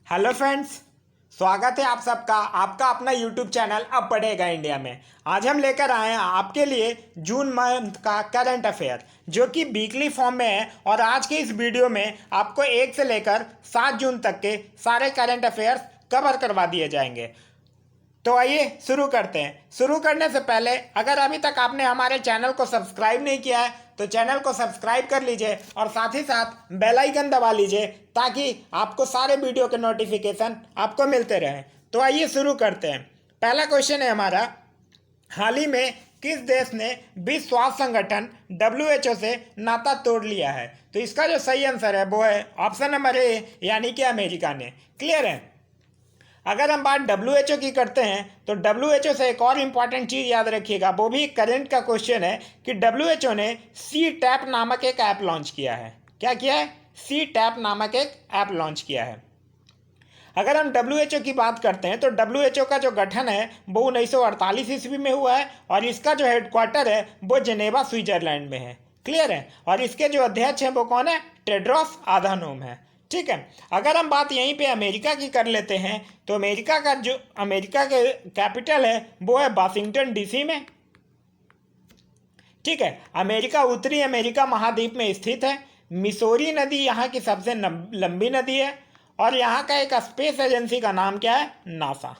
Hello friends, स्वागत है आप सबका आपका अपना यूट्यूब चैनल अब बढ़ेगा इंडिया में। आज हम लेकर आए हैं आपके लिए जून मंथ का करंट अफेयर जो कि वीकली फॉर्म में है। और आज के इस वीडियो में आपको 1 से लेकर 7 जून तक के सारे करंट अफेयर्स कवर करवा दिए जाएंगे। तो आइए शुरू करते हैं। शुरू करने से पहले अगर अभी तक आपने हमारे चैनल को सब्सक्राइब नहीं किया है तो चैनल को सब्सक्राइब कर लीजिए और साथ ही साथ बेल आइकन दबा लीजिए ताकि आपको सारे वीडियो के नोटिफिकेशन आपको मिलते रहें। तो आइए शुरू करते हैं। पहला क्वेश्चन है हमारा, हाल ही में किस देश ने विश्व स्वास्थ्य संगठन WHO से नाता तोड़ लिया है? तो इसका जो सही आंसर है वो है ऑप्शन नंबर ए, यानी कि अमेरिका ने। क्लियर है। अगर हम बात WHO की करते हैं तो WHO से एक और इम्पॉर्टेंट चीज़ याद रखिएगा, वो भी करंट का क्वेश्चन है कि WHO ने सी टैप नामक एक ऐप लॉन्च किया है। क्या किया है? सी टैप नामक एक ऐप लॉन्च किया है। अगर हम WHO की बात करते हैं तो WHO का जो गठन है वो 1948 ईस्वी में हुआ है और इसका जो हेडक्वार्टर है वो जेनेवा स्विट्जरलैंड में है। क्लियर है। और इसके जो अध्यक्ष हैं वो कौन है? टेड्रोस आधानोम है। ठीक है। अगर हम बात यहीं पे अमेरिका की कर लेते हैं तो अमेरिका के कैपिटल है वो है वाशिंगटन DC में। ठीक है। अमेरिका उत्तरी अमेरिका महाद्वीप में स्थित है। मिसौरी नदी यहाँ की सबसे लंबी नदी है और यहाँ का एक स्पेस एजेंसी का नाम क्या है? नासा।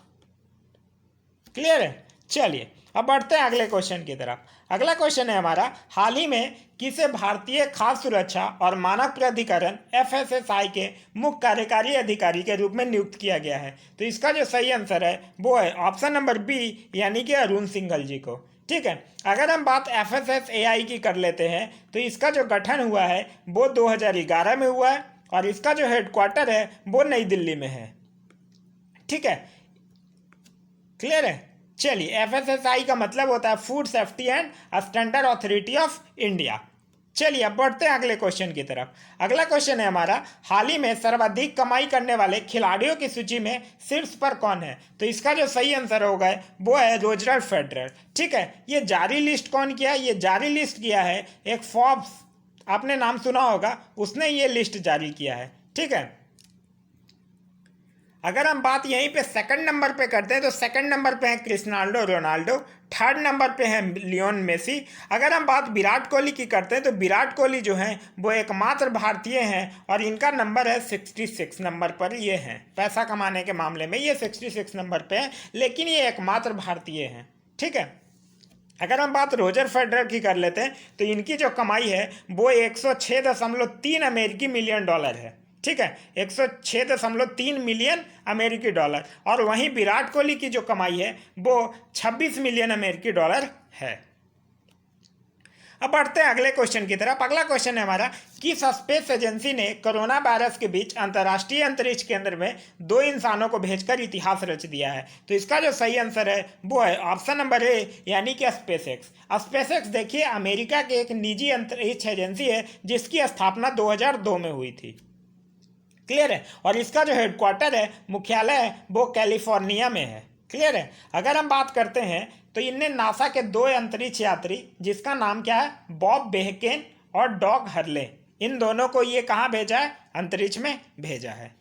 क्लियर है। चलिए अब बढ़ते हैं अगले क्वेश्चन की तरफ। अगला क्वेश्चन है हमारा, हाल ही में किसे भारतीय खाद्य सुरक्षा और मानक प्राधिकरण FSSAI के मुख्य कार्यकारी अधिकारी के रूप में नियुक्त किया गया है? तो इसका जो सही आंसर है वो है ऑप्शन नंबर बी, यानी कि अरुण सिंघल जी को। ठीक है। अगर हम बात FSSAI की कर लेते हैं तो इसका जो गठन हुआ है वो 2011 में हुआ है और इसका जो हेडक्वार्टर है वो नई दिल्ली में है। ठीक है। क्लियर है। चलिए, FSSAI का मतलब होता है food safety and standard authority of India. चलिए अब बढ़ते हैं अगले क्वेश्चन की तरफ। अगला क्वेश्चन है हमारा, हाल ही में सर्वाधिक कमाई करने वाले खिलाड़ियों की सूची में शीर्ष पर कौन है? तो इसका जो सही आंसर होगा वो है रोजर फेडरर। ठीक है। ये जारी लिस्ट कौन किया है? ये जारी लिस्ट किया है एक फॉर्ब्स, आपने नाम सुना होगा, उसने ये लिस्ट जारी किया है। ठीक है। अगर हम बात यहीं पे सेकंड नंबर पे करते हैं तो सेकंड नंबर पे है क्रिस्टियानो रोनाल्डो, थर्ड नंबर पे है लियोन मेसी। अगर हम बात विराट कोहली की करते हैं तो विराट कोहली जो हैं वो एकमात्र भारतीय हैं और इनका नंबर है 66 नंबर पर ये हैं। पैसा कमाने के मामले में ये 66 नंबर पे हैं, लेकिन ये एकमात्र भारतीय हैं। ठीक है। अगर हम बात रोजर फेडरर की कर लेते हैं तो इनकी जो कमाई है वो 106.3 अमेरिकी मिलियन डॉलर है। ठीक है। 106.3 मिलियन अमेरिकी डॉलर। और वहीं विराट कोहली की जो कमाई है वो 26 मिलियन अमेरिकी डॉलर है। अब बढ़ते हैं अगले क्वेश्चन की तरफ। अगला क्वेश्चन है हमारा, किस स्पेस एजेंसी ने कोरोना वायरस के बीच अंतर्राष्ट्रीय अंतरिक्ष केंद्र में 2 इंसानों को भेजकर इतिहास रच दिया है? तो इसका जो सही आंसर है वो है ऑप्शन नंबर ए, यानी कि स्पेसएक्स। स्पेसएक्स देखिए अमेरिका के एक निजी अंतरिक्ष एजेंसी है जिसकी स्थापना 2002 में हुई थी। क्लियर है। और इसका जो हेडक्वार्टर है, मुख्यालय है, वो कैलिफोर्निया में है। क्लियर है। अगर हम बात करते हैं तो इनने नासा के 2 अंतरिक्ष यात्री जिसका नाम क्या है? बॉब बेहकेन और डॉग हर्ले, इन दोनों को ये कहाँ भेजा है? अंतरिक्ष में भेजा है।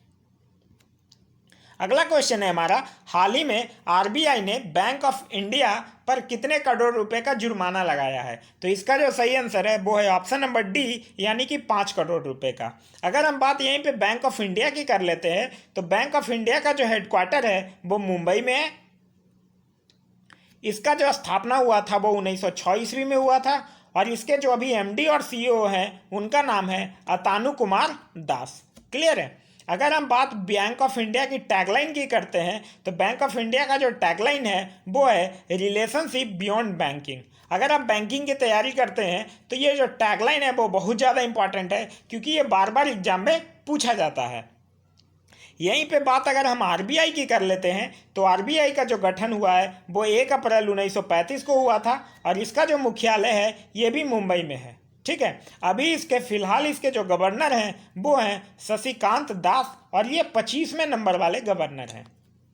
अगला क्वेश्चन है हमारा, हाल ही में RBI ने बैंक ऑफ इंडिया पर कितने करोड़ रुपए का जुर्माना लगाया है? तो इसका जो सही आंसर है वो है ऑप्शन नंबर डी, यानी कि 5 करोड़ रुपए का। अगर हम बात यहीं पे बैंक ऑफ इंडिया की कर लेते हैं तो बैंक ऑफ इंडिया का जो हेडक्वार्टर है वो मुंबई में है। इसका जो स्थापना हुआ था वो 1906 ईस्वी में हुआ था और इसके जो अभी MD और CEO हैं उनका नाम है अतानु कुमार दास। क्लियर है। अगर हम बात बैंक ऑफ इंडिया की टैगलाइन की करते हैं तो बैंक ऑफ इंडिया का जो टैगलाइन है वो है रिलेशनशिप बियॉन्ड बैंकिंग। अगर आप बैंकिंग की तैयारी करते हैं तो ये जो टैगलाइन है वो बहुत ज़्यादा इंपॉर्टेंट है क्योंकि ये बार बार एग्जाम में पूछा जाता है। यहीं पे बात अगर हम RBI की कर लेते हैं तो RBI का जो गठन हुआ है वो 1 अप्रैल 1935 को हुआ था और इसका जो मुख्यालय है ये भी मुंबई में है। ठीक है। अभी फिलहाल इसके जो गवर्नर हैं वो हैं शशिकांत दास और ये 25वें नंबर वाले गवर्नर हैं।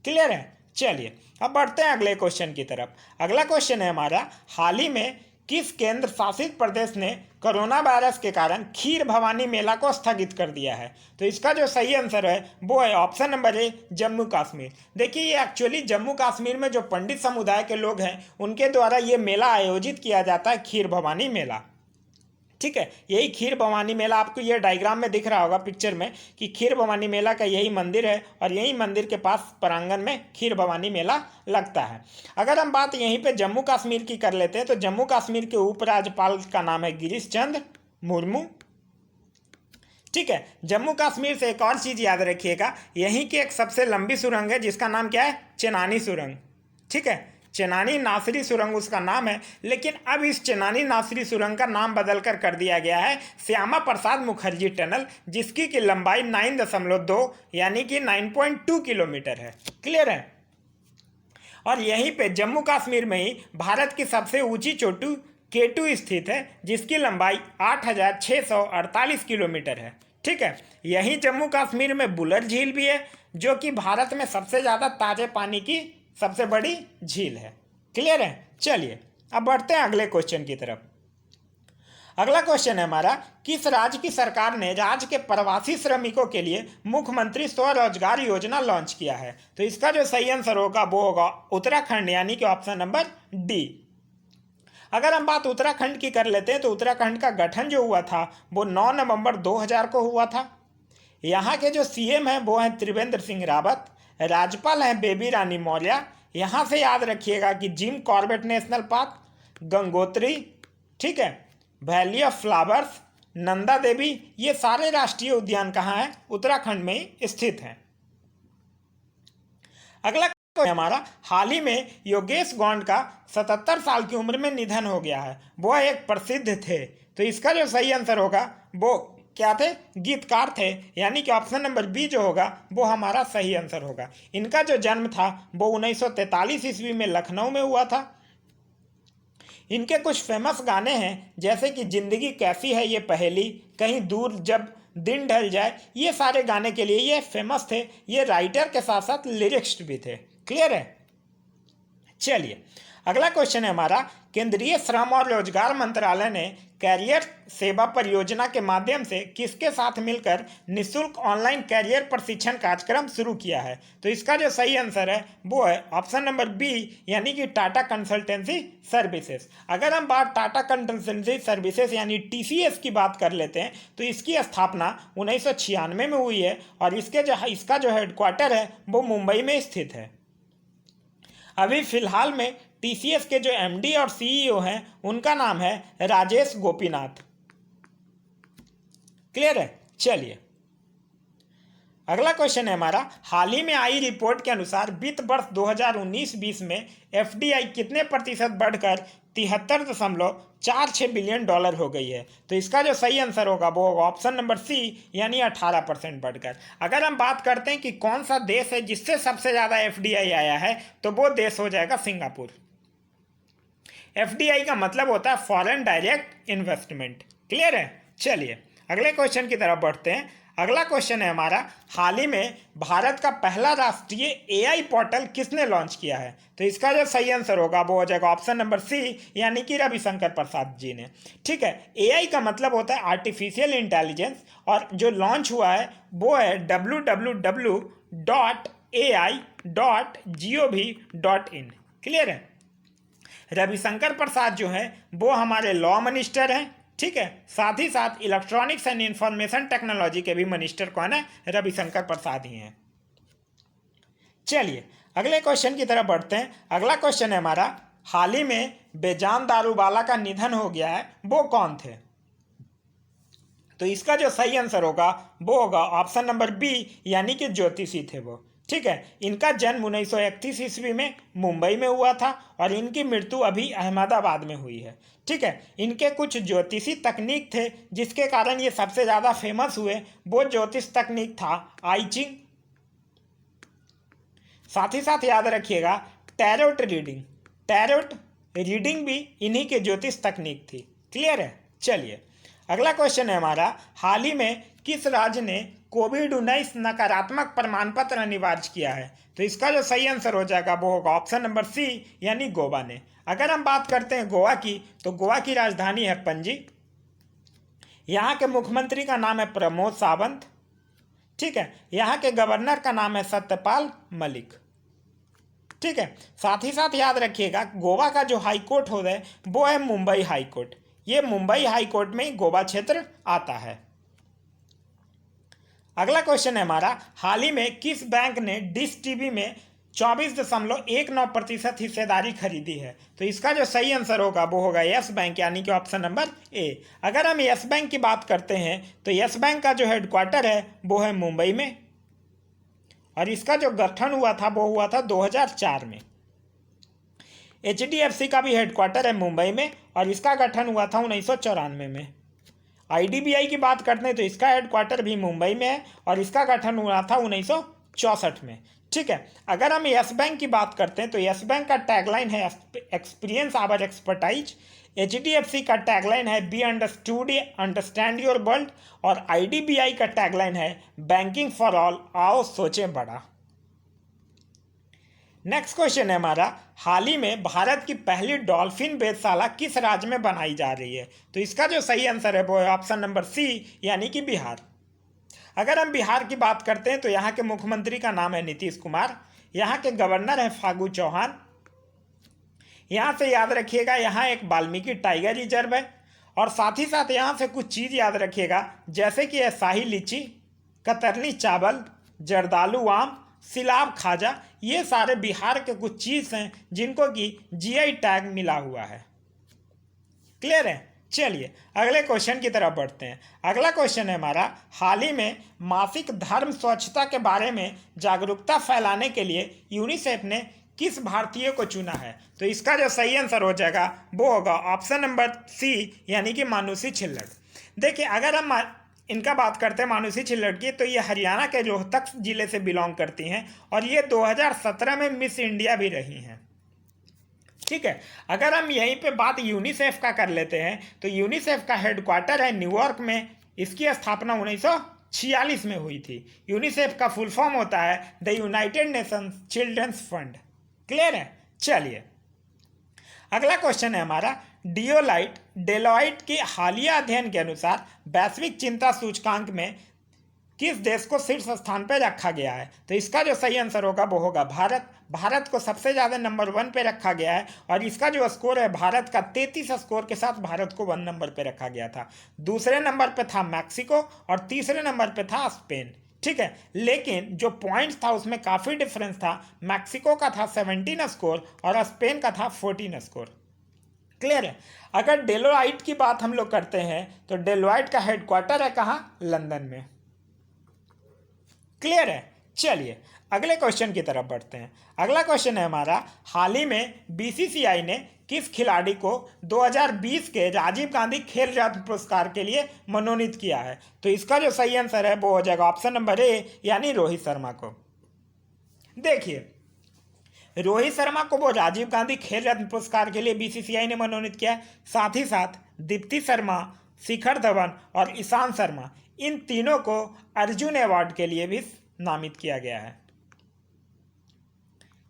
क्लियर है। चलिए अब बढ़ते हैं अगले क्वेश्चन की तरफ। अगला क्वेश्चन है हमारा, हाल ही में किस केंद्र शासित प्रदेश ने कोरोना वायरस के कारण खीर भवानी मेला को स्थगित कर दिया है? तो इसका जो सही आंसर है वो है option number A, Jammu Kashmir. देखिए, ये एक्चुअली जम्मू कश्मीर में जो पंडित समुदाय के लोग हैं उनके द्वारा ये मेला आयोजित किया जाता है, खीर भवानी मेला। ठीक है, यही खीर भवानी मेला आपको ये डायग्राम में दिख रहा होगा पिक्चर में कि खीर भवानी मेला का यही मंदिर है और यही मंदिर के पास प्रांगण में खीर भवानी मेला लगता है। अगर हम बात यहीं पे जम्मू कश्मीर की कर लेते हैं तो जम्मू कश्मीर के उपराज्यपाल का नाम है गिरीश चंद्र मुर्मू। ठीक है, जम्मू कश्मीर से एक और चीज़ याद रखिएगा, यहीं की एक सबसे लंबी सुरंग है जिसका नाम क्या है? चेनानी सुरंग। ठीक है, चेनानी नासरी सुरंग उसका नाम है, लेकिन अब इस चेनानी नासरी सुरंग का नाम बदलकर कर दिया गया है श्यामा प्रसाद मुखर्जी टनल, जिसकी की लंबाई 9.2 यानी कि 9.2 किलोमीटर है। क्लियर है? और यहीं पे जम्मू कश्मीर में ही भारत की सबसे ऊंची चोटी K2 स्थित है, जिसकी लंबाई 8,648 किलोमीटर है। ठीक है, यहीं जम्मू कश्मीर में बुलर झील भी है, जो कि भारत में सबसे ज़्यादा ताजे पानी की सबसे बड़ी झील है। क्लियर है? चलिए अब बढ़ते हैं अगले क्वेश्चन की तरफ। अगला क्वेश्चन है हमारा, किस राज्य की सरकार ने राज्य के प्रवासी श्रमिकों के लिए मुख्यमंत्री स्वरोजगार योजना लॉन्च किया है? तो इसका जो सही आंसर होगा वो होगा उत्तराखंड, यानी कि ऑप्शन नंबर डी। अगर हम बात उत्तराखंड की कर लेते हैं तो उत्तराखंड का गठन जो हुआ था वो 9 नवंबर 2000 को हुआ था। यहाँ के जो सीएम हैं वो हैं त्रिवेंद्र सिंह रावत, राज्यपाल हैं बेबी रानी मौर्य। यहाँ से याद रखिएगा कि Jim Corbett national park, Gangotri, ठीक है, valley of flowers, Nanda Devi, ये सारे राष्ट्रीय उद्यान कहाँ हैं? उत्तराखंड में स्थित हैं। अगला हमारा, हाल ही में योगेश गौंड का 77 साल की उम्र में निधन हो गया है। वो एक प्रसिद्ध थे, तो इसका जो सही आंसर होगा वो क्या थे? गीतकार थे, यानी कि ऑप्शन नंबर बी जो होगा वो हमारा सही आंसर होगा। इनका जो जन्म था वो 1943 ईस्वी में लखनऊ में हुआ था। इनके कुछ फेमस गाने हैं जैसे कि जिंदगी कैसी है ये पहेली, कहीं दूर जब दिन ढल जाए, ये सारे गाने के लिए ये फेमस थे। ये राइटर के साथ साथ लिरिक्स भी थे। क्लियर है? चलिए अगला क्वेश्चन है हमारा, केंद्रीय श्रम और रोजगार मंत्रालय ने कैरियर सेवा परियोजना के माध्यम से किसके साथ मिलकर निःशुल्क ऑनलाइन कैरियर प्रशिक्षण कार्यक्रम शुरू किया है? तो इसका जो सही आंसर है वो है ऑप्शन नंबर बी, यानी कि टाटा कंसल्टेंसी सर्विसेज। अगर हम बात टाटा कंसल्टेंसी सर्विसेज यानी TCS की बात कर लेते हैं तो इसकी स्थापना 1996 में हुई है और इसका जो हेडक्वार्टर है वो मुंबई में स्थित है। अभी फिलहाल में TCS के जो MD और CEO हैं उनका नाम है राजेश गोपीनाथ। क्लियर है? चलिए अगला क्वेश्चन है हमारा, हाल ही में आई रिपोर्ट के अनुसार वित्त वर्ष 2019-20 में FDI कितने प्रतिशत बढ़कर 73.46 बिलियन डॉलर हो गई है? तो इसका जो सही आंसर होगा वो होगा ऑप्शन नंबर सी, यानी 18% बढ़कर। अगर हम बात करते हैं कि कौन सा देश है जिससे सबसे ज़्यादा FDI आया है तो वो देश हो जाएगा सिंगापुर। FDI का मतलब होता है फॉरेन डायरेक्ट इन्वेस्टमेंट। क्लियर है? चलिए अगले क्वेश्चन की तरफ बढ़ते हैं। अगला क्वेश्चन है हमारा, हाल ही में भारत का पहला राष्ट्रीय AI पोर्टल किसने लॉन्च किया है? तो इसका जो सही आंसर होगा वो हो जाएगा ऑप्शन नंबर सी, यानी कि रविशंकर प्रसाद जी ने। ठीक है, AI का मतलब होता है आर्टिफिशियल इंटेलिजेंस और जो लॉन्च हुआ है वो है www.ai.gov.in। क्लियर है? रविशंकर प्रसाद जो है वो हमारे लॉ मिनिस्टर हैं। ठीक है, साथ ही साथ इलेक्ट्रॉनिक्स एंड इंफॉर्मेशन टेक्नोलॉजी के भी मिनिस्टर कौन है? रविशंकर प्रसाद ही हैं। चलिए अगले क्वेश्चन की तरफ बढ़ते हैं। अगला क्वेश्चन है हमारा, हाल ही में बेजान दारूवाला का निधन हो गया है, वो कौन थे? तो इसका जो सही आंसर होगा वो होगा ऑप्शन नंबर बी, यानी कि ज्योतिषी थे वो। ठीक है, इनका जन्म 1931 ईस्वी में मुंबई में हुआ था और इनकी मृत्यु अभी अहमदाबाद में हुई है। ठीक है, इनके कुछ ज्योतिषी तकनीक थे जिसके कारण ये सबसे ज़्यादा फेमस हुए। वो ज्योतिष तकनीक था आई चिंग। साथ ही साथ याद रखिएगा टैरोट रीडिंग भी इन्हीं के ज्योतिष तकनीक थी। क्लियर है? चलिए अगला क्वेश्चन है हमारा, हाल ही में किस राज्य ने कोविड-19 नकारात्मक प्रमाण पत्र अनिवार्य किया है? तो इसका जो सही आंसर हो जाएगा वो होगा ऑप्शन नंबर सी, यानी गोवा ने। अगर हम बात करते हैं गोवा की, तो गोवा की राजधानी है पणजी। यहाँ के मुख्यमंत्री का नाम है प्रमोद सावंत। ठीक है, यहाँ के गवर्नर का नाम है सत्यपाल मलिक। ठीक है, साथ ही साथ याद रखिएगा गोवा का जो हाई कोर्ट होता है वो है मुंबई हाई कोर्ट। ये मुंबई हाई कोर्ट में ही गोवा क्षेत्र आता है। अगला क्वेश्चन है हमारा, हाल ही में किस बैंक ने डिश टीवी में 24.19% हिस्सेदारी खरीदी है? तो इसका जो सही आंसर होगा वो होगा यस बैंक, यानी कि ऑप्शन नंबर ए। अगर हम यस बैंक की बात करते हैं तो यस बैंक का जो हेडक्वार्टर है वो है मुंबई में, और इसका जो गठन हुआ था वो हुआ था 2004 में। HDFC का भी हेडक्वार्टर है मुंबई में, और इसका गठन हुआ था 1994 में। IDBI की बात करते हैं तो इसका हेडक्वार्टर भी मुंबई में है, और इसका गठन हुआ था 1964 में। ठीक है, अगर हम यस बैंक की बात करते हैं तो यस बैंक का टैगलाइन है एक्सपीरियंस आवर एक्सपर्टाइज। HDFC का टैगलाइन है be understood understand your world, और IDBI का टैगलाइन है बैंकिंग फॉर ऑल, आओ सोचें बड़ा। नेक्स्ट क्वेश्चन है हमारा, हाल ही में भारत की पहली डॉल्फिन वेधशाला किस राज्य में बनाई जा रही है? तो इसका जो सही आंसर है वो है ऑप्शन नंबर सी, यानी कि बिहार। अगर हम बिहार की बात करते हैं तो यहाँ के मुख्यमंत्री का नाम है नीतीश कुमार। यहाँ के गवर्नर है फागू चौहान। यहाँ से याद रखिएगा यहाँ एक वाल्मीकि टाइगर रिजर्व है, और साथ ही साथ यहाँ से कुछ चीज़ याद रखिएगा, जैसे कि है शाही लीची, कतरनी चावल, जर्दालू आम, सिलाब खाजा। ये सारे बिहार के कुछ चीज़ हैं जिनको कि GI टैग मिला हुआ है। क्लियर है? चलिए अगले क्वेश्चन की तरफ बढ़ते हैं। अगला क्वेश्चन है हमारा, हाल ही में मासिक धर्म स्वच्छता के बारे में जागरूकता फैलाने के लिए यूनिसेफ ने किस भारतीय को चुना है? तो इसका जो सही आंसर हो जाएगा वो होगा ऑप्शन नंबर सी, यानी कि मानुषी छिल्लर। देखिए, अगर हम इनका बात करते हैं मानुषी छिल्लर की, तो ये हरियाणा के रोहतक जिले से बिलोंग करती हैं, और ये 2017 में मिस इंडिया भी रही हैं। ठीक है, अगर हम यहीं पे बात यूनिसेफ का कर लेते हैं तो यूनिसेफ का हेडक्वार्टर है न्यूयॉर्क में। इसकी स्थापना 1946 में हुई थी। यूनिसेफ का फुल फॉर्म होता है the united nations children's fund. Clear है? चलिए अगला क्वेश्चन है हमारा, डेलॉइट के हालिया अध्ययन के अनुसार वैश्विक चिंता सूचकांक में किस देश को शीर्ष स्थान पर रखा गया है? तो इसका जो सही आंसर होगा वो होगा भारत। भारत को सबसे ज़्यादा नंबर 1 पे रखा गया है, और इसका जो स्कोर है भारत का 33 स्कोर के साथ भारत को 1 नंबर पे रखा गया था। दूसरे नंबर पे था मैक्सिको, और तीसरे नंबर पे था स्पेन। ठीक है, लेकिन जो पॉइंट्स था उसमें काफ़ी डिफरेंस था। मैक्सिको का था 17 स्कोर और स्पेन का था 14 स्कोर। क्लियर है? अगर डेलोइट की बात हम लोग करते हैं तो डेलोइट का हेडक्वार्टर है कहाँ? लंदन में। क्लियर है? चलिए अगले क्वेश्चन की तरफ बढ़ते हैं। अगला क्वेश्चन है हमारा, हाल ही में BCCI ने किस खिलाड़ी को 2020 के राजीव गांधी खेल रत्न पुरस्कार के लिए मनोनीत किया है? तो इसका जो सही आंसर है वो हो जाएगा ऑप्शन नंबर ए, यानी रोहित शर्मा को। देखिए, रोहित शर्मा को वो राजीव गांधी खेल रत्न पुरस्कार के लिए BCCI ने मनोनीत किया है। साथ ही साथ दीप्ति शर्मा, शिखर धवन और ईशांत शर्मा, इन तीनों को अर्जुन अवार्ड के लिए भी नामित किया गया है।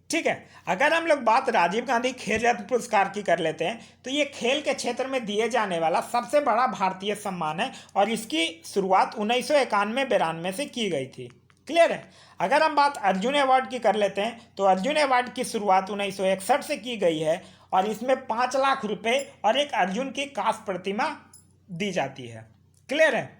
ठीक है, अगर हम लोग बात राजीव गांधी खेल रत्न पुरस्कार की कर लेते हैं तो ये खेल के क्षेत्र में दिए जाने वाला सबसे बड़ा भारतीय सम्मान है, और इसकी शुरुआत 1991-92 से की गई थी। क्लियर है? अगर हम बात अर्जुन अवार्ड की कर लेते हैं तो अर्जुन अवार्ड की शुरुआत 1961 से की गई है, और इसमें 5 लाख रुपए और एक अर्जुन की कांस्य प्रतिमा दी जाती है। क्लियर है?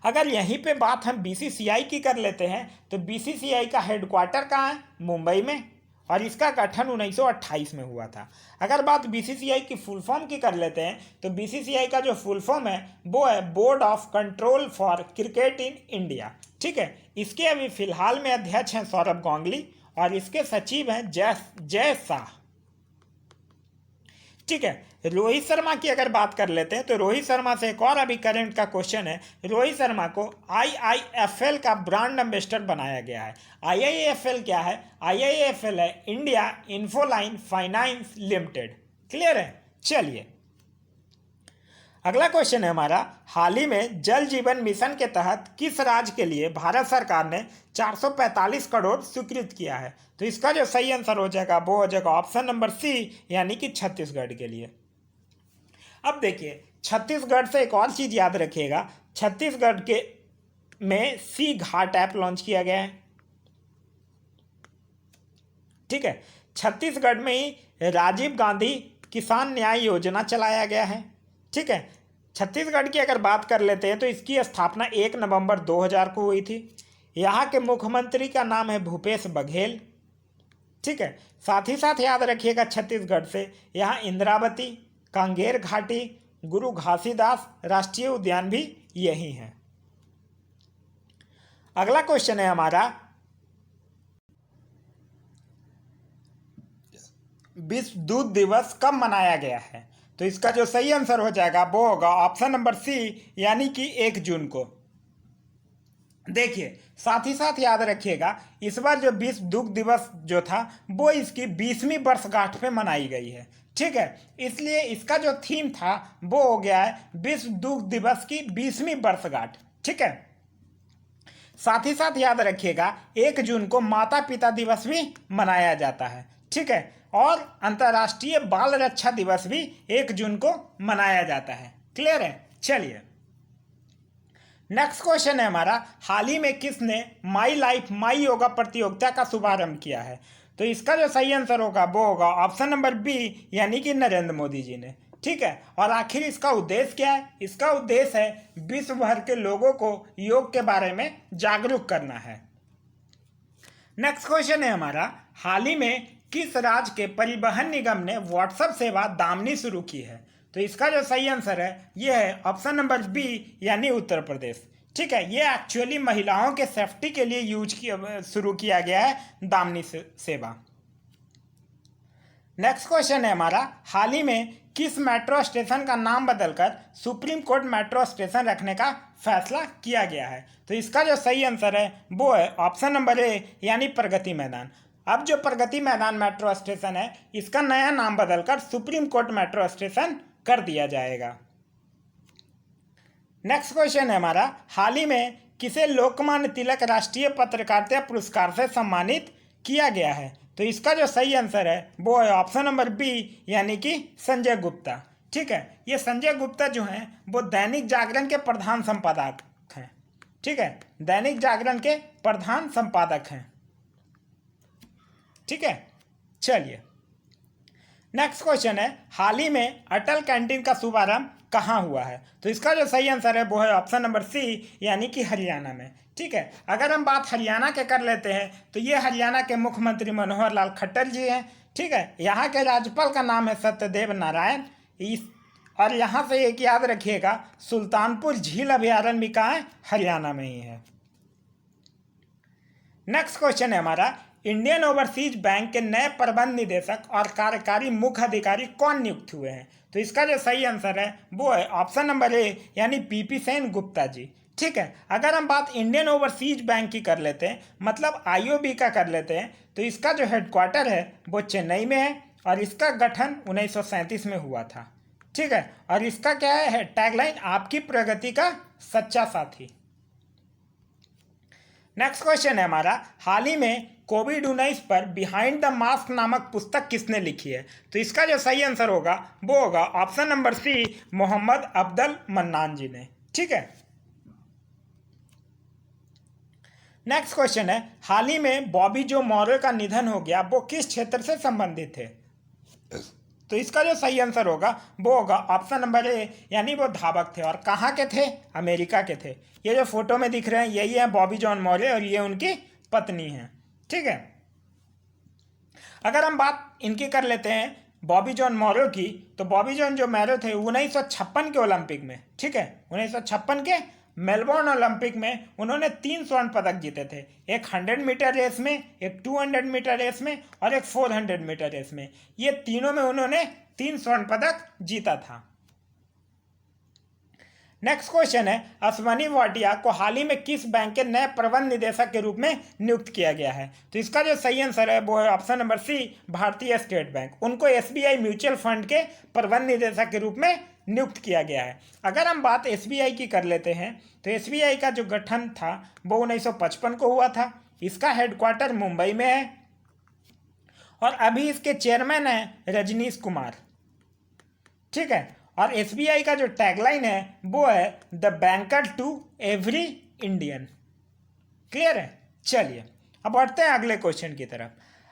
अगर यहीं पे बात हम BCCI की कर लेते हैं तो BCCI का हेडक्वार्टर कहाँ है? मुंबई में, और इसका गठन 1928 में हुआ था। अगर बात BCCI की फुल फॉर्म की कर लेते हैं तो BCCI का जो फुल फॉर्म है वो है board of control for cricket in India. ठीक है, इसके अभी फिलहाल में अध्यक्ष हैं सौरभ गांगुली, और इसके सचिव हैं जय शाह। ठीक है, रोहित शर्मा की अगर बात कर लेते हैं तो रोहित शर्मा से एक और अभी करंट का क्वेश्चन है। रोहित शर्मा को IIFL का ब्रांड एम्बेसडर बनाया गया है। IIFL क्या है? IIFL है India Infoline finance limited. Clear है? चलिए अगला क्वेश्चन है हमारा, हाल ही में जल जीवन मिशन के तहत किस राज्य के लिए भारत सरकार ने 445 करोड़ स्वीकृत किया है? तो इसका जो सही आंसर हो जाएगा वो हो जाएगा ऑप्शन नंबर सी, यानी कि छत्तीसगढ़ के लिए। अब देखिए, छत्तीसगढ़ से एक और चीज याद रखिएगा, छत्तीसगढ़ के में सी घाट ऐप लॉन्च किया गया है। ठीक है, छत्तीसगढ़ में ही राजीव गांधी किसान न्याय योजना चलाया गया है। ठीक है, छत्तीसगढ़ की अगर बात कर लेते हैं तो इसकी स्थापना 1 नवंबर 2000 को हुई थी। यहाँ के मुख्यमंत्री का नाम है भूपेश बघेल। ठीक है, साथ ही साथ याद रखिएगा छत्तीसगढ़ से यहाँ इंद्रावती, कांगेर घाटी, गुरु घासीदास राष्ट्रीय उद्यान भी यही है। अगला क्वेश्चन है हमारा, विश्व दूध दिवस कब मनाया गया है? तो इसका जो सही आंसर हो जाएगा वो होगा ऑप्शन नंबर सी, यानी कि 1 जून को। देखिए, साथ ही साथ याद रखिएगा इस बार जो विश्व दुग्ध दिवस जो था वो इसकी 20वीं वर्षगांठ पे मनाई गई है। ठीक है, इसलिए इसका जो थीम था वो हो गया है विश्व दुग्ध दिवस की 20वीं वर्षगांठ। ठीक है, साथ ही साथ याद रखिएगा 1 जून को माता पिता दिवस भी मनाया जाता है। ठीक है, और अंतर्राष्ट्रीय बाल रक्षा दिवस भी 1 जून को मनाया जाता है। क्लियर है? चलिए, नेक्स्ट क्वेश्चन है हमारा, हाल ही में किसने माई लाइफ माई योगा प्रतियोगिता का शुभारंभ किया है? तो इसका जो सही आंसर होगा वो होगा ऑप्शन नंबर बी, यानी कि नरेंद्र मोदी जी ने। ठीक है, और आखिर इसका उद्देश्य क्या है? इसका उद्देश्य है विश्व भर के लोगों को योग के बारे में जागरूक करना है। नेक्स्ट क्वेश्चन है हमारा, हाल ही में किस राज्य के परिवहन निगम ने व्हाट्सएप सेवा दामनी शुरू की है? तो इसका जो सही आंसर है ये है ऑप्शन नंबर बी, यानी उत्तर प्रदेश। ठीक है, ये एक्चुअली महिलाओं के सेफ्टी के लिए शुरू किया गया है दामनी सेवा। नेक्स्ट क्वेश्चन है हमारा, हाल ही में किस मेट्रो स्टेशन का नाम बदलकर सुप्रीम कोर्ट मेट्रो स्टेशन रखने का फैसला किया गया है? तो इसका जो सही आंसर है वो है ऑप्शन नंबर ए, यानी प्रगति मैदान। अब जो प्रगति मैदान मेट्रो स्टेशन है इसका नया नाम बदलकर सुप्रीम कोर्ट मेट्रो स्टेशन कर दिया जाएगा। नेक्स्ट क्वेश्चन है हमारा, हाल ही में किसे लोकमान्य तिलक राष्ट्रीय पत्रकारिता पुरस्कार से सम्मानित किया गया है? तो इसका जो सही आंसर है वो है ऑप्शन नंबर बी, यानी कि संजय गुप्ता। ठीक है, ये संजय गुप्ता जो हैं वो दैनिक जागरण के प्रधान संपादक हैं। ठीक है, दैनिक जागरण के प्रधान संपादक हैं। ठीक है, चलिए, नेक्स्ट क्वेश्चन है, हाल ही में अटल कैंटीन का शुभारंभ कहाँ हुआ है? तो इसका जो सही आंसर है वो है ऑप्शन नंबर सी, यानी कि हरियाणा में। ठीक है, अगर हम बात हरियाणा के कर लेते हैं तो ये हरियाणा के मुख्यमंत्री मनोहर लाल खट्टर जी हैं। ठीक है, यहाँ के राज्यपाल का नाम है सत्यदेव नारायण। और यहाँ से एक याद रखिएगा, सुल्तानपुर झील अभयारण्य भी कहाँ है? हरियाणा में ही है। नेक्स्ट क्वेश्चन है हमारा, इंडियन ओवरसीज बैंक के नए प्रबंध निदेशक और कार्यकारी मुख्य अधिकारी कौन नियुक्त हुए हैं? तो इसका जो सही आंसर है वो है ऑप्शन नंबर ए, यानी पीपी सेन गुप्ता जी। ठीक है, अगर हम बात इंडियन ओवरसीज बैंक की कर लेते हैं, मतलब आईओबी का कर लेते हैं, तो इसका जो हेडक्वार्टर है वो चेन्नई में है और इसका गठन 1937 में हुआ था। ठीक है, और इसका क्या है टैगलाइन? आपकी प्रगति का सच्चा साथी। नेक्स्ट क्वेश्चन है हमारा, हाल ही में कोविड-19 पर बिहाइंड द मास्क नामक पुस्तक किसने लिखी है? तो इसका जो सही आंसर होगा वो होगा option number C, Mohammad Abdul Mannan ji ने। ठीक है, नेक्स्ट क्वेश्चन है, हाल ही में बॉबी जो मॉरल का निधन हो गया वो किस क्षेत्र से संबंधित थे? तो इसका जो सही आंसर होगा वो होगा ऑप्शन नंबर ए, यानी वो धावक थे। और कहाँ के थे? अमेरिका के थे। ये जो फोटो में दिख रहे हैं यही है बॉबी जॉन मॉरे और ये उनकी पत्नी है। ठीक है, अगर हम बात इनकी कर लेते हैं बॉबी जॉन मॉरो की, तो बॉबी जॉन जो मैरो थे 1956 के ओलंपिक में, ठीक है, 1956 के मेलबोर्न ओलंपिक में उन्होंने 3 स्वर्ण पदक जीते थे। एक 100 मीटर रेस में, एक 200 मीटर रेस में और एक 400 मीटर रेस में। ये तीनों में उन्होंने 3 स्वर्ण पदक जीता था। नेक्स्ट क्वेश्चन है, अश्वनी वाटिया को हाल ही में किस बैंक के नए प्रबंध निदेशक के रूप में नियुक्त किया गया है? तो इसका जो सही आंसर है वो है ऑप्शन नंबर सी, भारतीय स्टेट बैंक। उनको एसबीआई म्यूचुअल फंड के प्रबंध निदेशक के रूप में नियुक्त किया गया है। अगर हम बात एसबीआई की कर लेते हैं तो एसबीआई का जो गठन था वो 1955 को हुआ था। इसका हेडक्वार्टर मुंबई में है और अभी इसके चेयरमैन हैं रजनीश कुमार। ठीक है, और एसबीआई का जो टैगलाइन है वो है the banker to every Indian. Clear है। चलिए अब बढ़ते हैं अगले क्वेश्चन की तरफ।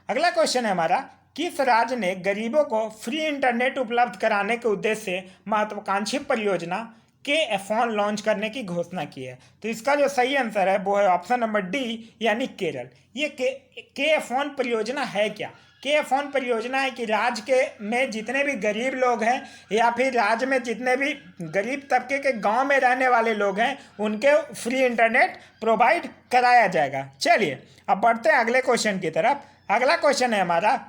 अगला क्वेश्चन है हमारा, किस राज्य ने गरीबों को फ्री इंटरनेट उपलब्ध कराने के उद्देश्य से महत्वाकांक्षी परियोजना के फोन लॉन्च करने की घोषणा की है? तो इसका जो सही आंसर है वो है ऑप्शन नंबर डी यानी केरल। ये के फोन परियोजना है क्या? के फोन परियोजना है कि राज्य के में जितने भी गरीब लोग हैं या फिर राज्य में जितने भी गरीब तबके के गांव में रहने वाले लोग हैं उनके फ्री इंटरनेट प्रोवाइड कराया जाएगा। चलिए अब बढ़ते हैं अगले क्वेश्चन की तरफ। अगला क्वेश्चन है हमारा,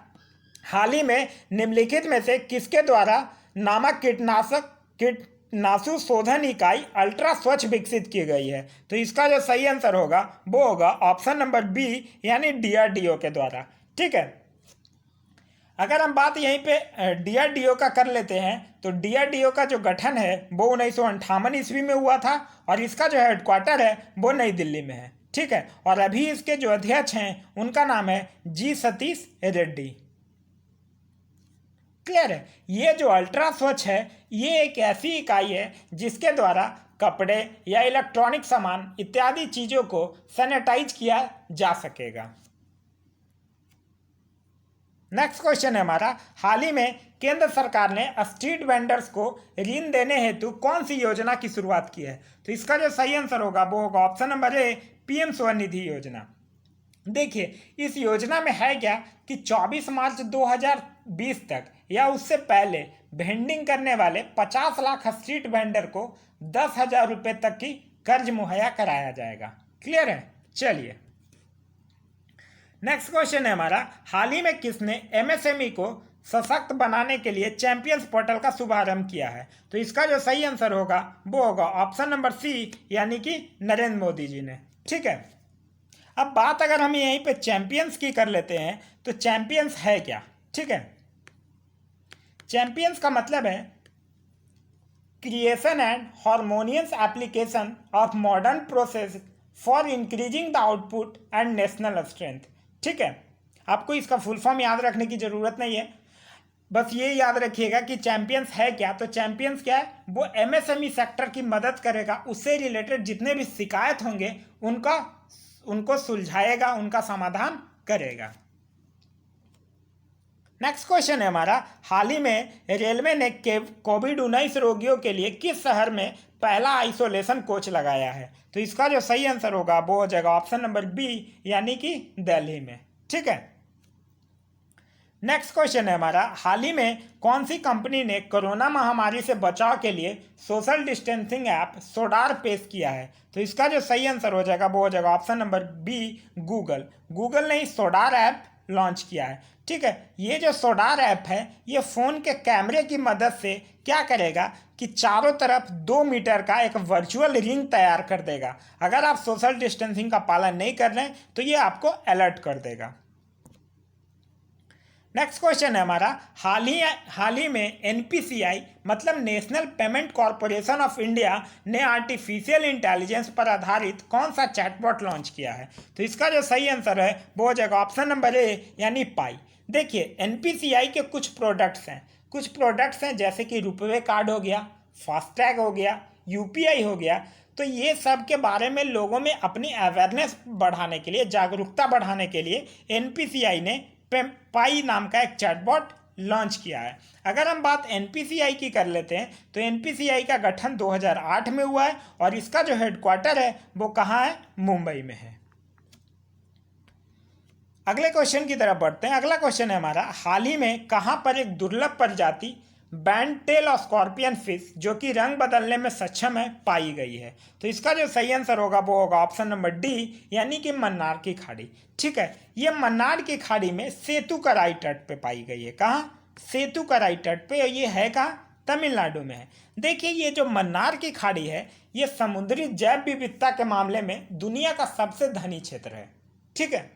हाल ही में निम्नलिखित में से किसके द्वारा नामक कीटनाशु शोधन इकाई अल्ट्रा स्वच्छ विकसित की गई है? तो इसका जो सही आंसर होगा वो होगा ऑप्शन नंबर बी यानी डीआरडीओ के द्वारा। ठीक है, अगर हम बात यहीं पे डीआरडीओ का कर लेते हैं तो डीआरडीओ का जो गठन है वो 1958 ईस्वी में हुआ था और इसका जो हेडक्वार्टर है वो नई दिल्ली में है। ठीक है, और अभी इसके जो अध्यक्ष हैं उनका नाम है जी सतीश रेड्डी। क्लियर है। ये जो अल्ट्रा स्वच्छ है ये एक ऐसी इकाई है जिसके द्वारा कपड़े या इलेक्ट्रॉनिक सामान इत्यादि चीज़ों को सैनिटाइज किया जा सकेगा। नेक्स्ट क्वेश्चन है हमारा, हाल ही में केंद्र सरकार ने स्ट्रीट वेंडर्स को ऋण देने हेतु कौन सी योजना की शुरुआत की है? तो इसका जो सही आंसर होगा वो होगा option number A PM Svanidhi योजना। देखिए इस योजना में है क्या कि 24 मार्च 2020 तक या उससे पहले वेंडिंग करने वाले 50 लाख स्ट्रीट वेंडर को 10,000 रुपये तक की कर्ज मुहैया कराया जाएगा। क्लियर है। चलिए नेक्स्ट क्वेश्चन है हमारा, हाल ही में किसने एमएसएमई को सशक्त बनाने के लिए चैंपियंस पोर्टल का शुभारंभ किया है? तो इसका जो सही आंसर होगा वो होगा ऑप्शन नंबर सी यानी कि नरेंद्र मोदी जी ने। ठीक है, अब बात अगर हम यहीं पे चैंपियंस की कर लेते हैं तो चैंपियंस है क्या? ठीक है, चैंपियंस का मतलब है creation and harmonious application of modern process for increasing the output and national strength. ठीक है, आपको इसका फुल फॉर्म याद रखने की ज़रूरत नहीं है, बस ये याद रखिएगा कि चैंपियंस है क्या। तो चैंपियंस क्या है? वो एमएसएमई सेक्टर की मदद करेगा, उससे रिलेटेड जितने भी शिकायत होंगे उनको सुलझाएगा, उनका समाधान करेगा। नेक्स्ट क्वेश्चन है हमारा, हाल ही में रेलवे ने कोविड-19 रोगियों के लिए किस शहर में पहला आइसोलेशन कोच लगाया है? तो इसका जो सही आंसर होगा वो हो जाएगा ऑप्शन नंबर बी यानी कि दिल्ली में। ठीक है, नेक्स्ट क्वेश्चन है हमारा, हाल ही में कौन सी कंपनी ने कोरोना महामारी से बचाव के लिए सोशल डिस्टेंसिंग ऐप सोडार पेश किया है? तो इसका जो सही आंसर हो जाएगा वो हो जाएगा ऑप्शन नंबर बी गूगल ने सोडार ऐप लॉन्च किया है। ठीक है, ये जो सोडार ऐप है ये फ़ोन के कैमरे की मदद से क्या करेगा कि चारों तरफ 2 मीटर का एक वर्चुअल रिंग तैयार कर देगा। अगर आप सोशल डिस्टेंसिंग का पालन नहीं कर रहे हैं तो ये आपको अलर्ट कर देगा। नेक्स्ट क्वेश्चन है हमारा, हाल ही में एनपीसीआई मतलब national payment corporation of India ने आर्टिफिशियल इंटेलिजेंस पर आधारित कौन सा चैटबॉट लॉन्च किया है? तो इसका जो सही आंसर है वो हो जाएगा ऑप्शन नंबर ए यानी पाई। देखिए एनपीसीआई के कुछ प्रोडक्ट्स हैं जैसे कि रुपये कार्ड हो गया, फास्टैग हो गया, यूपीआई हो गया। तो ये सब के बारे में लोगों में अपनी अवेयरनेस बढ़ाने के लिए, जागरूकता बढ़ाने के लिए एनपीसीआई ने पाई नाम का एक चैटबॉट लॉन्च किया है। अगर हम बात एनपीसीआई की कर लेते हैं तो एनपीसीआई का गठन 2008 में हुआ है और इसका जो हेडक्वार्टर है वो कहाँ है? मुंबई में है। अगले क्वेश्चन की तरफ बढ़ते हैं। अगला क्वेश्चन है हमारा, हाल ही में कहाँ पर एक दुर्लभ प्रजाति बैंड टेल और स्कॉर्पियन फिश जो कि रंग बदलने में सक्षम है पाई गई है? तो इसका जो सही आंसर होगा वो होगा ऑप्शन नंबर डी यानी कि मन्नार की खाड़ी। ठीक है, ये मन्नार की खाड़ी में सेतुकराई तट पे पाई गई है। कहाँ? सेतुकराई तट पे। ये है कहाँ? तमिलनाडु में है। देखिए ये जो मन्नार की खाड़ी है ये समुद्री जैव विविधता के मामले में दुनिया का सबसे धनी क्षेत्र है। ठीक है,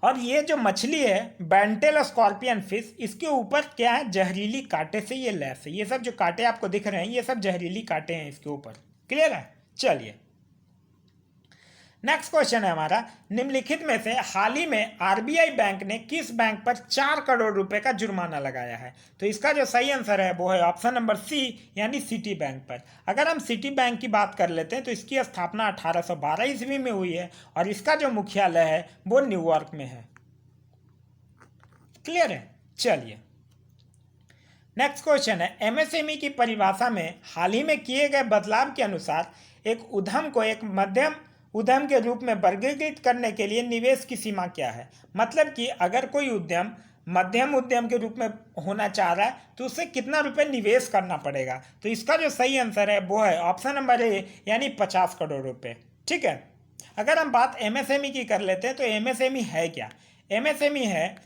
और ये जो मछली है बैंटेल स्कॉर्पियन फिश, इसके ऊपर क्या है, जहरीली कांटे से ये लैस है। ये सब जो कांटे आपको दिख रहे हैं ये सब जहरीली कांटे हैं इसके ऊपर। क्लियर है? चलिए नेक्स्ट क्वेश्चन है हमारा, निम्नलिखित में से हाल ही में आरबीआई बैंक ने किस बैंक पर 4 करोड़ रुपए का जुर्माना लगाया है? तो इसका जो सही आंसर है वो है ऑप्शन नंबर सी, यानी सिटी बैंक पर। अगर हम सिटी बैंक की बात कर लेते हैं तो इसकी स्थापना 1812 ईस्वी में हुई है और इसका जो मुख्यालय है वो न्यूयॉर्क में है। क्लियर है? चलिए नेक्स्ट क्वेश्चन है, एमएसएमई की परिभाषा में हाल ही में किए गए बदलाव के अनुसार एक उद्यम को एक मध्यम उद्यम के रूप में वर्गीकृत करने के लिए निवेश की सीमा क्या है? मतलब कि अगर कोई उद्यम मध्यम उद्यम के रूप में होना चाह रहा है तो उससे कितना रुपए निवेश करना पड़ेगा? तो इसका जो सही आंसर है वो है ऑप्शन नंबर ए, यानी 50 करोड़ रुपए। ठीक है, अगर हम बात एमएसएमई की कर लेते हैं तो एमएसएमई है क्या? एमएसएमई है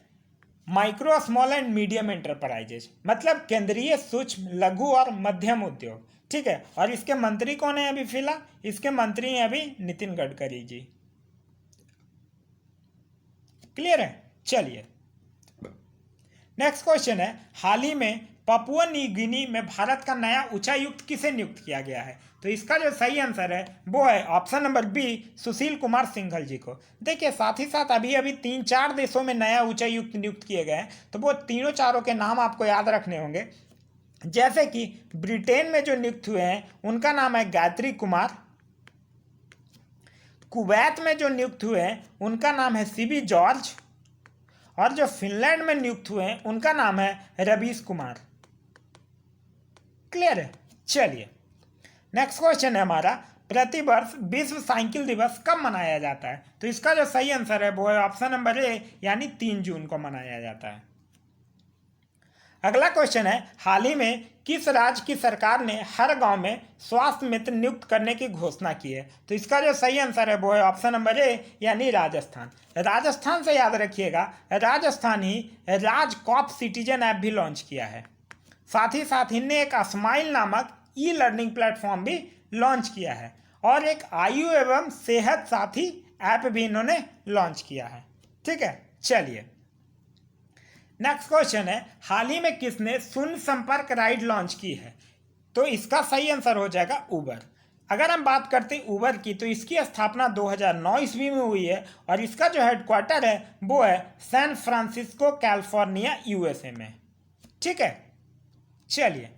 micro small and medium enterprises, मतलब केंद्रीय सूक्ष्म लघु और मध्यम उद्योग। ठीक है, और इसके मंत्री कौन है अभी फिलहाल? इसके मंत्री हैं अभी नितिन गडकरी जी। क्लियर है? चलिए नेक्स्ट क्वेश्चन है, हाल ही में पपुआ न्यू गिनी में भारत का नया उच्चायुक्त किसे नियुक्त किया गया है? तो इसका जो सही आंसर है वो है option number B, Sushil Kumar Singhal जी को। देखिए साथ ही साथ अभी अभी 3-4 देशों में नया उच्चायुक्त नियुक्त किए गए हैं, तो वो तीनों चारों के नाम आपको याद रखने होंगे। जैसे कि ब्रिटेन में जो नियुक्त हुए हैं उनका नाम है गायत्री कुमार, कुवैत में जो नियुक्त हुए हैं उनका नाम है सीबी जॉर्ज, और जो फिनलैंड में नियुक्त हुए हैं उनका नाम है रवीश कुमार। क्लियर है? चलिए नेक्स्ट क्वेश्चन है हमारा, प्रतिवर्ष विश्व साइकिल दिवस कब मनाया जाता है? तो इसका जो सही आंसर है वो है ऑप्शन नंबर ए, यानी 3 जून को मनाया जाता है। अगला क्वेश्चन है, हाल ही में किस राज्य की सरकार ने हर गांव में स्वास्थ्य मित्र नियुक्त करने की घोषणा की है? तो इसका जो सही आंसर है वो है ऑप्शन नंबर ए, यानी राजस्थान। राजस्थान से याद रखिएगा, राजस्थान ही राज कॉप सिटीजन ऐप भी लॉन्च किया है। साथ ही साथ इनने एक स्माइल नामक ई लर्निंग प्लेटफॉर्म भी लॉन्च किया है और एक आयु एवं सेहत साथी ऐप भी इन्होंने लॉन्च किया है। ठीक है, चलिए नेक्स्ट क्वेश्चन है, हाल ही में किसने शून्य संपर्क राइड लॉन्च की है? तो इसका सही आंसर हो जाएगा उबर। अगर हम बात करते हैं उबर की तो इसकी स्थापना 2009 ईस्वी में हुई है और इसका जो हेडक्वार्टर है वो है सैन फ्रांसिस्को कैलिफोर्निया यूएसए में। ठीक है, चलिए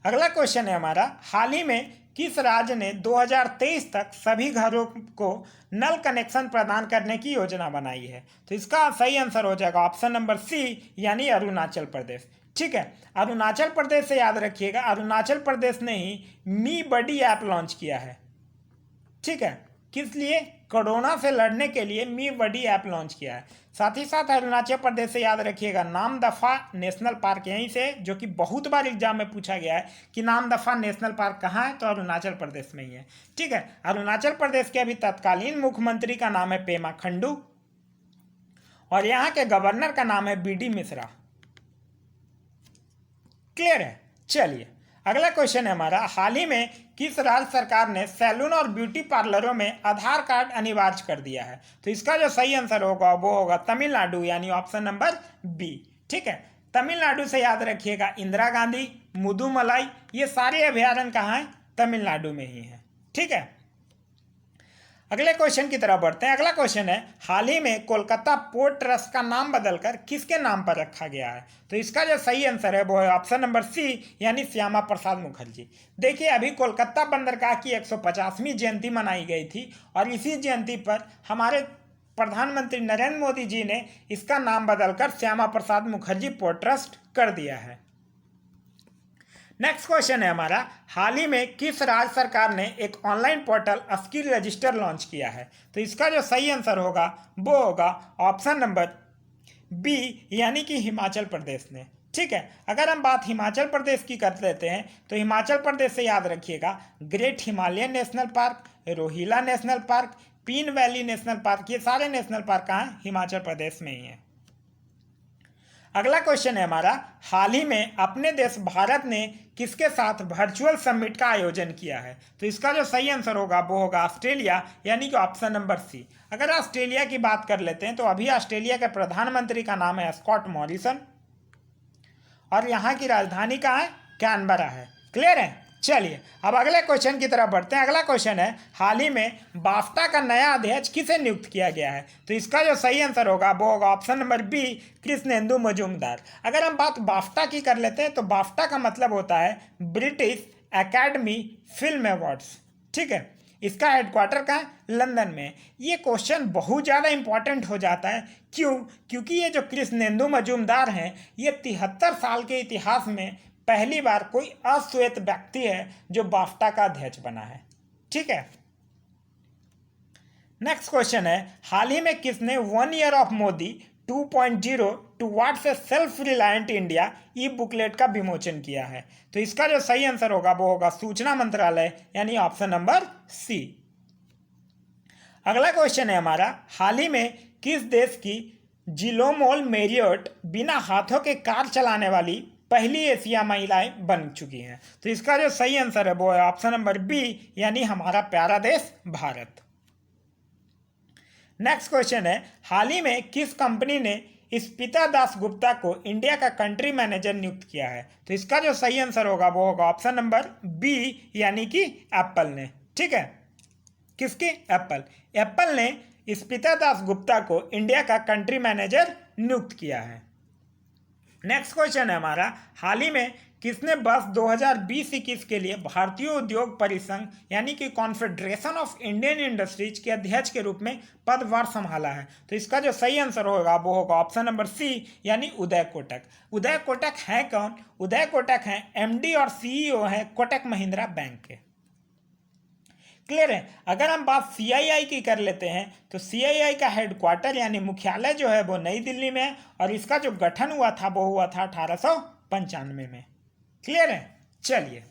अगला क्वेश्चन है हमारा, हाल ही में किस राज्य ने 2023 तक सभी घरों को नल कनेक्शन प्रदान करने की योजना बनाई है? तो इसका सही आंसर हो जाएगा ऑप्शन नंबर सी, यानी अरुणाचल प्रदेश। ठीक है, अरुणाचल प्रदेश से याद रखिएगा, अरुणाचल प्रदेश ने ही मी बडी ऐप लॉन्च किया है। ठीक है, किस लिए? कोरोना से लड़ने के लिए मी बडी ऐप लॉन्च किया है। साथ ही साथ अरुणाचल प्रदेश से याद रखिएगा नामदफा नेशनल पार्क यहीं से, जो कि बहुत बार एग्जाम में पूछा गया है कि नामदफा नेशनल पार्क कहाँ है, तो अरुणाचल प्रदेश में ही है। ठीक है, अरुणाचल प्रदेश के अभी तत्कालीन मुख्यमंत्री का नाम है पेमा खंडू और यहाँ के गवर्नर का नाम है बीडी मिश्रा। क्लियर है? चलिए अगला क्वेश्चन है हमारा, हाल ही में किस राज्य सरकार ने सैलून और ब्यूटी पार्लरों में आधार कार्ड अनिवार्य कर दिया है? तो इसका जो सही आंसर होगा वो होगा तमिलनाडु, यानी ऑप्शन नंबर बी। ठीक है, तमिलनाडु से याद रखिएगा इंदिरा गांधी, मुदुमलाई, ये सारे अभ्यारण्य कहाँ हैं? तमिलनाडु में ही है। ठीक है, अगले क्वेश्चन की तरफ बढ़ते हैं। अगला क्वेश्चन है, हाल ही में कोलकाता पोर्ट ट्रस्ट का नाम बदलकर किसके नाम पर रखा गया है? तो इसका जो सही आंसर है वो है ऑप्शन नंबर सी, यानी श्यामा प्रसाद मुखर्जी। देखिए अभी कोलकाता बंदरगाह की 150वीं जयंती मनाई गई थी और इसी जयंती पर हमारे प्रधानमंत्री नरेंद्र मोदी जी ने इसका नाम बदलकर श्यामा प्रसाद मुखर्जी पोर्ट ट्रस्ट कर दिया है। नेक्स्ट क्वेश्चन है हमारा, हाल ही में किस राज्य सरकार ने एक online portal skill register launch किया है? तो इसका जो सही आंसर होगा वो होगा ऑप्शन नंबर बी, यानी कि हिमाचल प्रदेश ने। ठीक है, अगर हम बात हिमाचल प्रदेश की कर लेते हैं तो हिमाचल प्रदेश से याद रखिएगा Great Himalayan National Park, Rohila National Park, Pin Valley National Park, ये सारे नेशनल पार्क कहाँ हैं? हिमाचल प्रदेश में ही हैं। अगला क्वेश्चन है हमारा, हाल ही में अपने देश भारत ने किसके साथ वर्चुअल समिट का आयोजन किया है? तो इसका जो सही आंसर होगा वो होगा ऑस्ट्रेलिया, यानी कि ऑप्शन नंबर सी। अगर ऑस्ट्रेलिया की बात कर लेते हैं तो अभी ऑस्ट्रेलिया के प्रधानमंत्री का नाम है स्कॉट मॉरिसन और यहाँ की राजधानी कहाँ है? कैनबरा है। क्लियर है? चलिए अब अगले क्वेश्चन की तरफ बढ़ते हैं। अगला क्वेश्चन है, हाल ही में बाफ्टा का नया अध्यक्ष किसे नियुक्त किया गया है? तो इसका जो सही आंसर होगा वो होगा option number B, Krishnendu Majumdar. अगर हम बात बाफ्टा की कर लेते हैं तो बाफ्टा का मतलब होता है ब्रिटिश एकेडमी फिल्म अवार्ड्स। ठीक है, इसका हेडक्वार्टर कहाँ है? लंदन में। ये क्वेश्चन बहुत ज़्यादा इंपॉर्टेंट हो जाता है। क्यों? क्योंकि ये जो कृष्णेंदु मजूमदार हैं ये 73 साल के इतिहास में पहली बार कोई अश्वेत व्यक्ति है जो बाफ्टा का अध्यक्ष बना है। ठीक है, नेक्स्ट क्वेश्चन है, हाल ही में किसने 1 year of Modi 2.0 towards a self reliant India E booklet का विमोचन किया है? तो इसका जो सही आंसर होगा वो होगा सूचना मंत्रालय, यानी ऑप्शन नंबर सी। अगला क्वेश्चन है हमारा, हाल ही में किस देश की जिलोमोल मेरियट बिना हाथों के कार चलाने वाली पहली एशिया महिलाएं बन चुकी हैं? तो इसका जो सही आंसर है वो है ऑप्शन नंबर बी, यानी हमारा प्यारा देश भारत। नेक्स्ट क्वेश्चन है, हाल ही में किस कंपनी ने स्पिता दास गुप्ता को इंडिया का कंट्री मैनेजर नियुक्त किया है? तो इसका जो सही आंसर होगा वो होगा ऑप्शन नंबर बी, यानी कि एप्पल ने। ठीक है, किसकी? एप्पल। एप्पल ने स्पिता दास गुप्ता को इंडिया का कंट्री मैनेजर नियुक्त किया है। नेक्स्ट क्वेश्चन है हमारा, हाल ही में किसने वर्ष 2020-21 के लिए भारतीय उद्योग परिसंघ यानी कि कॉन्फेडरेशन ऑफ इंडियन इंडस्ट्रीज के अध्यक्ष के रूप में पदभार संभाला है? तो इसका जो सही आंसर होगा वो होगा ऑप्शन नंबर सी, यानी उदय कोटक। उदय कोटक है कौन? उदय कोटक हैं एमडी और सीईओ हैं कोटक महिंद्रा बैंक के। क्लियर है? अगर हम बात सीआईआई की कर लेते हैं तो सीआईआई का हेडक्वार्टर यानी मुख्यालय जो है वो नई दिल्ली में है और इसका जो गठन हुआ था वो हुआ था 1895 में। क्लियर है? चलिए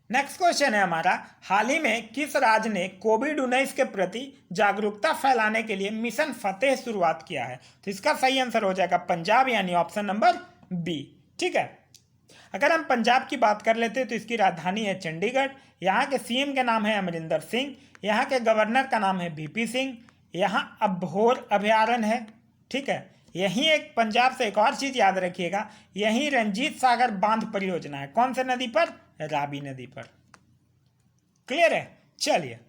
नेक्स्ट क्वेश्चन है हमारा, हाल ही में किस राज्य ने कोविड-19 के प्रति जागरूकता फैलाने के लिए मिशन फतेह शुरुआत किया है? तो इसका सही आंसर हो जाएगा पंजाब, यानी ऑप्शन नंबर बी। ठीक है, अगर हम पंजाब की बात कर लेते हैं तो इसकी राजधानी है चंडीगढ़। यहाँ के सीएम का नाम है अमरिंदर सिंह, यहाँ के गवर्नर का नाम है वीपी सिंह, यहाँ अबोहर अभयारण्य है। ठीक है, यहीं एक पंजाब से एक और चीज़ याद रखिएगा, यहीं रंजीत सागर बांध परियोजना है। कौन से नदी पर? रावी नदी पर। क्लियर है? चलिए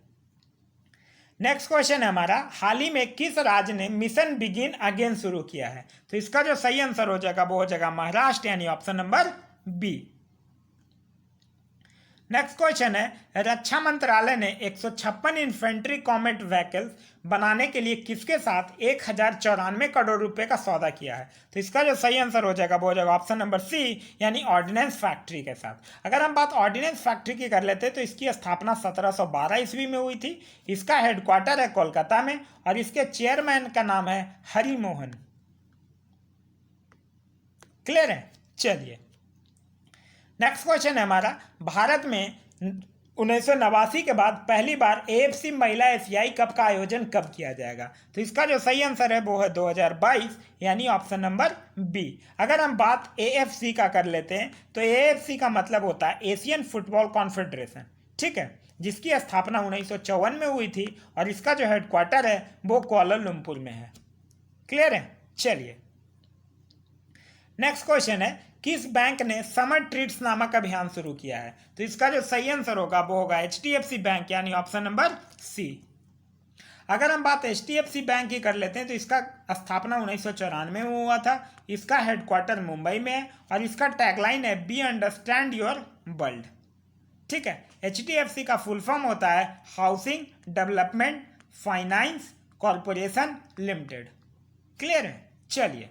नेक्स्ट क्वेश्चन है हमारा, हाल ही में किस राज्य ने मिशन बिगिन अगेन शुरू किया है? तो इसका जो सही आंसर हो जाएगा वो हो जाएगा महाराष्ट्र, यानी option number B. Next question है, रक्षा मंत्रालय ने 156 इन्फेंट्री कॉम्बैट व्हीकल्स बनाने के लिए किसके साथ 1094 करोड़ रुपए का सौदा किया है? तो इसका जो सही आंसर हो जाएगा वो हो जाएगा ऑप्शन नंबर सी, यानी ऑर्डिनेंस फैक्ट्री के साथ। अगर हम बात ऑर्डिनेंस फैक्ट्री की कर लेते हैं तो इसकी स्थापना 1712 ईस्वी में हुई थी। इसका हेडक्वार्टर है कोलकाता में और इसके चेयरमैन का नाम है हरि मोहन। क्लियर है? चलिए नेक्स्ट क्वेश्चन है हमारा, भारत में 1989 के बाद पहली बार एएफसी महिला एशियाई कप का आयोजन कब किया जाएगा? तो इसका जो सही आंसर है वो है 2022, यानी ऑप्शन नंबर बी। अगर हम बात एएफसी का कर लेते हैं तो एएफसी का मतलब होता है एशियन फुटबॉल कॉन्फेडरेशन। ठीक है, जिसकी स्थापना 1954 में हुई थी और इसका जो हेडक्वार्टर है वो कुआलालंपुर में है। क्लियर है? चलिए नेक्स्ट क्वेश्चन है, किस बैंक ने समर ट्रीट्स नामक अभियान शुरू किया है? तो इसका जो सही आंसर होगा वो होगा एचडीएफसी बैंक, यानी ऑप्शन नंबर सी। अगर हम बात एचडीएफसी बैंक की कर लेते हैं तो इसका स्थापना 1994 में हुआ था। इसका हेडक्वार्टर मुंबई में है और इसका टैगलाइन है बी अंडरस्टैंड योर वर्ल्ड। ठीक है, एचडीएफसी का फुल फॉर्म होता है housing development finance corporation limited. Clear है? चलिए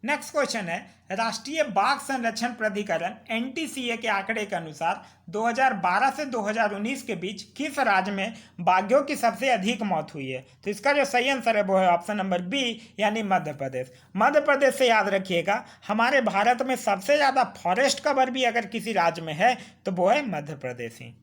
नेक्स्ट क्वेश्चन है, राष्ट्रीय बाघ संरक्षण प्राधिकरण एनटीसीए के आंकड़े के अनुसार 2012 से 2019 के बीच किस राज्य में बाघों की सबसे अधिक मौत हुई है? तो इसका जो सही आंसर है वो है ऑप्शन नंबर बी, यानी मध्य प्रदेश। मध्य प्रदेश से याद रखिएगा, हमारे भारत में सबसे ज़्यादा फॉरेस्ट कवर भी अगर किसी राज्य में है तो वो है मध्य प्रदेश ही।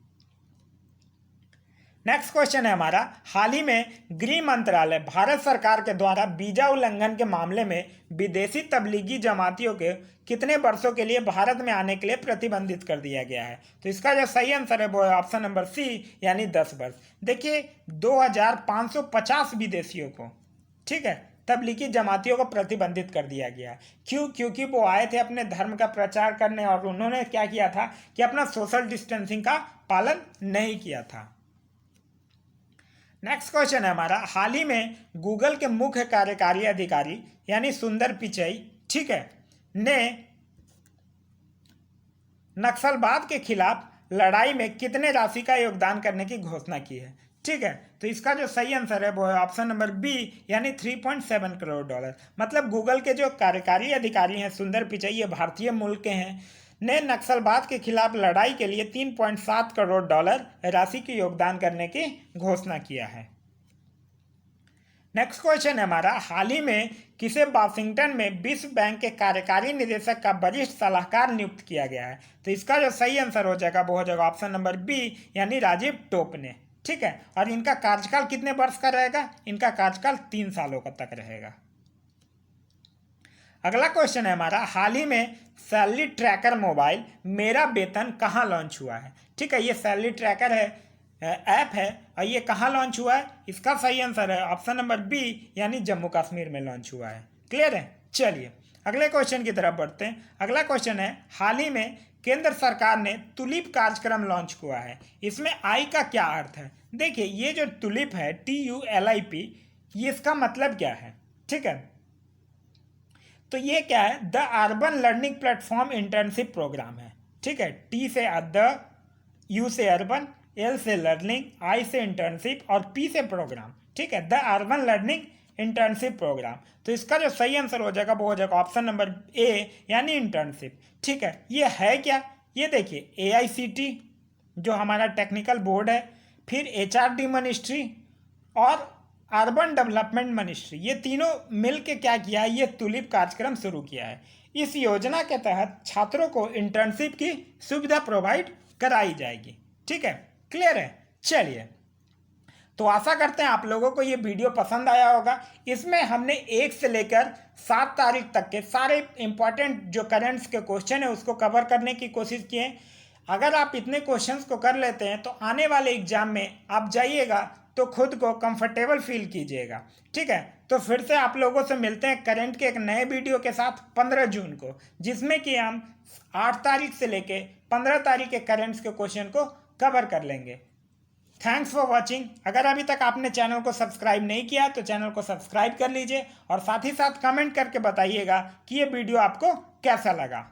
नेक्स्ट क्वेश्चन है हमारा, हाल ही में गृह मंत्रालय भारत सरकार के द्वारा वीजा उल्लंघन के मामले में विदेशी तबलीगी जमातियों के कितने वर्षों के लिए भारत में आने के लिए प्रतिबंधित कर दिया गया है? तो इसका जो सही आंसर है वो है ऑप्शन नंबर सी, यानी 10 वर्ष। देखिए 2550 विदेशियों को, ठीक है, तबलीगी जमातियों को प्रतिबंधित कर दिया गया। क्यों? क्योंकि वो आए थे अपने धर्म का प्रचार करने और उन्होंने क्या किया था कि अपना सोशल डिस्टेंसिंग का पालन नहीं किया था। नेक्स्ट क्वेश्चन है हमारा, हाल ही में गूगल के मुख्य कार्यकारी अधिकारी यानी सुंदर पिचई, ठीक है, ने नक्सलवाद के खिलाफ लड़ाई में कितने राशि का योगदान करने की घोषणा की है? ठीक है, तो इसका जो सही आंसर है वो है ऑप्शन नंबर बी, यानी 3.7 करोड़ डॉलर। मतलब गूगल के जो कार्यकारी अधिकारी हैं सुंदर पिचई, ये भारतीय मूल के हैं, ने नक्सलवाद के खिलाफ लड़ाई के लिए 3.7 करोड़ डॉलर राशि की योगदान करने की घोषणा किया है। नेक्स्ट क्वेश्चन है हमारा, हाल ही में किसे वाशिंगटन में विश्व बैंक के कार्यकारी निदेशक का वरिष्ठ सलाहकार नियुक्त किया गया है? तो इसका जो सही आंसर हो जाएगा वो हो जाएगा ऑप्शन नंबर बी, यानी राजीव टोप ने, ठीक है। और इनका कार्यकाल कितने वर्ष का रहेगा? इनका कार्यकाल 3 सालों का तक रहेगा। अगला क्वेश्चन है हमारा, हाल ही में सैलरी ट्रैकर मोबाइल मेरा वेतन कहाँ लॉन्च हुआ है? ठीक है, ये सैलरी ट्रैकर है, ऐप है, और ये कहाँ लॉन्च हुआ है? इसका सही आंसर है ऑप्शन नंबर बी, यानी जम्मू कश्मीर में लॉन्च हुआ है। क्लियर है? चलिए अगले क्वेश्चन की तरफ बढ़ते हैं। अगला क्वेश्चन है, हाल ही में केंद्र सरकार ने तुलिप कार्यक्रम लॉन्च हुआ है, इसमें आई का क्या अर्थ है? देखिए ये जो तुलिप है, TULIP, ये इसका मतलब क्या है? ठीक है, तो ये क्या है? The urban learning platform internship programme है। ठीक है, टी से द, यू से अर्बन, एल से लर्निंग, आई से इंटर्नशिप और पी से प्रोग्राम। ठीक है, the urban learning internship programme. तो इसका जो सही आंसर हो जाएगा वो हो जाएगा ऑप्शन नंबर ए, यानी इंटर्नशिप। ठीक है, ये है क्या? ये देखिए AICT जो हमारा टेक्निकल बोर्ड है, फिर HRD मिनिस्ट्री और अर्बन डेवलपमेंट मिनिस्ट्री, ये तीनों मिल के क्या किया है? ये तुलिप कार्यक्रम शुरू किया है। इस योजना के तहत छात्रों को इंटर्नशिप की सुविधा प्रोवाइड कराई जाएगी। ठीक है, क्लियर है? चलिए, तो आशा करते हैं आप लोगों को ये वीडियो पसंद आया होगा। इसमें हमने 1 से लेकर 7 तारीख तक के सारे इंपॉर्टेंट जो करंट्स के क्वेश्चन है उसको कवर करने की कोशिश की है। अगर आप इतने क्वेश्चंस को कर लेते हैं तो आने वाले एग्जाम में आप जाइएगा तो खुद को कंफर्टेबल फील कीजिएगा। ठीक है, तो फिर से आप लोगों से मिलते हैं करंट के एक नए वीडियो के साथ 15 जून को, जिसमें कि हम 8 तारीख से लेके 15 तारीख के करंट्स के क्वेश्चन को कवर कर लेंगे। Thanks for watching. अगर अभी तक आपने चैनल को सब्सक्राइब नहीं किया तो चैनल को सब्सक्राइब कर लीजिए और साथ ही साथ कमेंट करके बताइएगा कि ये वीडियो आपको कैसा लगा।